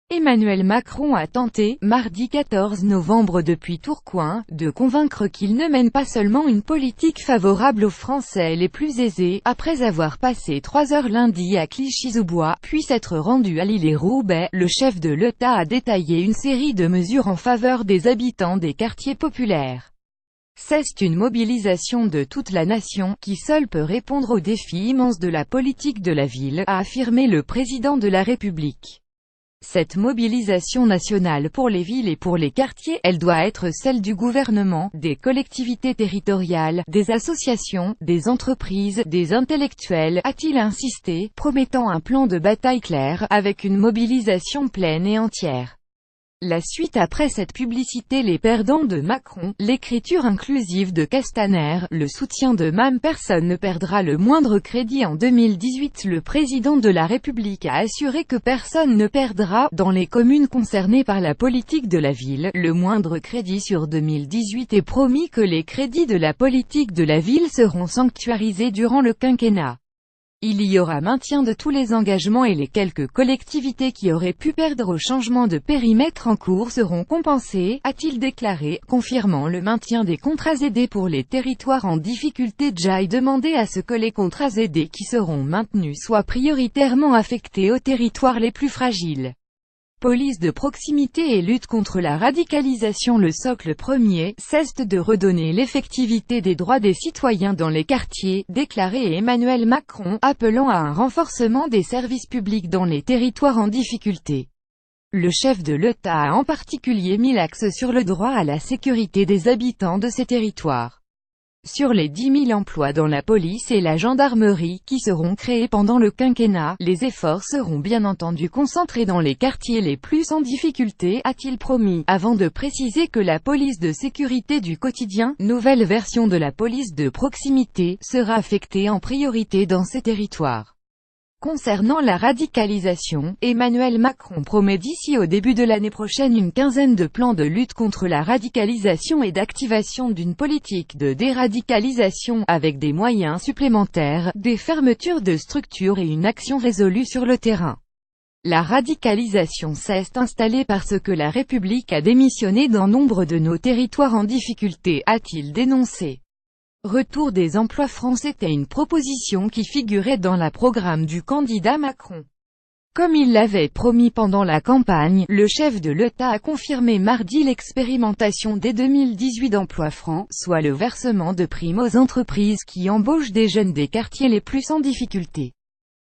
Emmanuel Macron a tenté, mardi 14 novembre depuis Tourcoing, de convaincre qu'il ne mène pas seulement une politique favorable aux Français les plus aisés, après avoir passé 3 heures lundi à Clichy-sous-Bois, puis s'être rendu à Lille et Roubaix. Le chef de l'État a détaillé une série de mesures en faveur des habitants des quartiers populaires. C'est une mobilisation de toute la nation, qui seule peut répondre aux défis immenses de la politique de la ville, a affirmé le président de la République. Cette mobilisation nationale pour les villes et pour les quartiers, elle doit être celle du gouvernement, des collectivités territoriales, des associations, des entreprises, des intellectuels, a-t-il insisté, promettant un plan de bataille clair, avec une mobilisation pleine et entière. La suite après cette publicité: les perdants de Macron, l'écriture inclusive de Castaner, le soutien de MAM. Personne ne perdra le moindre crédit en 2018. Le président de la République a assuré que personne ne perdra, dans les communes concernées par la politique de la ville, le moindre crédit sur 2018 et promis que les crédits de la politique de la ville seront sanctuarisés durant le quinquennat. Il y aura maintien de tous les engagements et les quelques collectivités qui auraient pu perdre au changement de périmètre en cours seront compensées, a-t-il déclaré, confirmant le maintien des contrats aidés pour les territoires en difficulté. Jai demandé à ce que les contrats aidés qui seront maintenus soient prioritairement affectés aux territoires les plus fragiles. Police de proximité et lutte contre la radicalisation. Le socle premier, c'est de redonner l'effectivité des droits des citoyens dans les quartiers, déclaré Emmanuel Macron, appelant à un renforcement des services publics dans les territoires en difficulté. Le chef de l'État a en particulier mis l'axe sur le droit à la sécurité des habitants de ces territoires. Sur les 10 000 emplois dans la police et la gendarmerie qui seront créés pendant le quinquennat, les efforts seront bien entendu concentrés dans les quartiers les plus en difficulté, a-t-il promis, avant de préciser que la police de sécurité du quotidien, nouvelle version de la police de proximité, sera affectée en priorité dans ces territoires. Concernant la radicalisation, Emmanuel Macron promet d'ici au début de l'année prochaine une quinzaine de plans de lutte contre la radicalisation et d'activation d'une politique de déradicalisation, avec des moyens supplémentaires, des fermetures de structures et une action résolue sur le terrain. La radicalisation s'est installée parce que la République a démissionné dans nombre de nos territoires en difficulté, a-t-il dénoncé. Retour des emplois francs, c'était une proposition qui figurait dans le programme du candidat Macron. Comme il l'avait promis pendant la campagne, le chef de l'État a confirmé mardi l'expérimentation dès 2018 d'emplois francs, soit le versement de primes aux entreprises qui embauchent des jeunes des quartiers les plus en difficulté.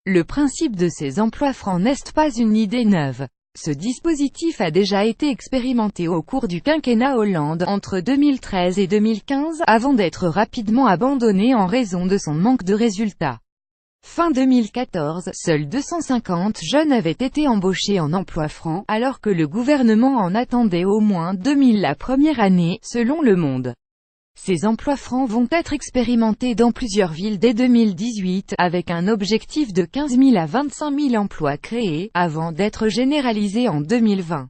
Le principe de ces emplois francs n'est pas une idée neuve. Ce dispositif a déjà été expérimenté au cours du quinquennat Hollande, entre 2013 et 2015, avant d'être rapidement abandonné en raison de son manque de résultats. Fin 2014, seuls 250 jeunes avaient été embauchés en emploi franc, alors que le gouvernement en attendait au moins 2000 la première année, selon Le Monde. Ces emplois francs vont être expérimentés dans plusieurs villes dès 2018, avec un objectif de 15 000 à 25 000 emplois créés, avant d'être généralisés en 2020.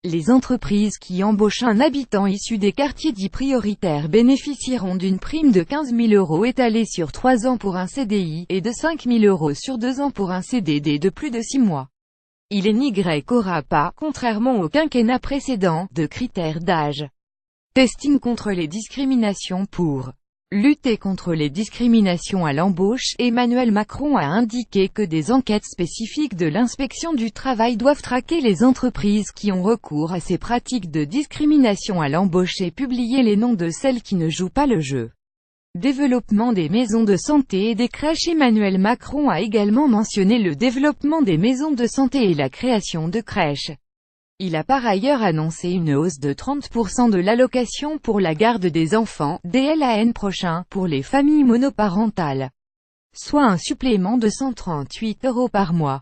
Les entreprises qui embauchent un habitant issu des quartiers dits prioritaires bénéficieront d'une prime de 15 000 € étalée sur 3 ans pour un CDI, et de 5 000 € sur 2 ans pour un CDD de plus de 6 mois. Il n'y aura pas, contrairement au quinquennat précédent, de critères d'âge. Testing contre les discriminations. Pour lutter contre les discriminations à l'embauche, Emmanuel Macron a indiqué que des enquêtes spécifiques de l'inspection du travail doivent traquer les entreprises qui ont recours à ces pratiques de discrimination à l'embauche et publier les noms de celles qui ne jouent pas le jeu. Développement des maisons de santé et des crèches. Emmanuel Macron a également mentionné le développement des maisons de santé et la création de crèches. Il a par ailleurs annoncé une hausse de 30% de l'allocation pour la garde des enfants, dès l'an prochain, pour les familles monoparentales. Soit un supplément de 138 € par mois.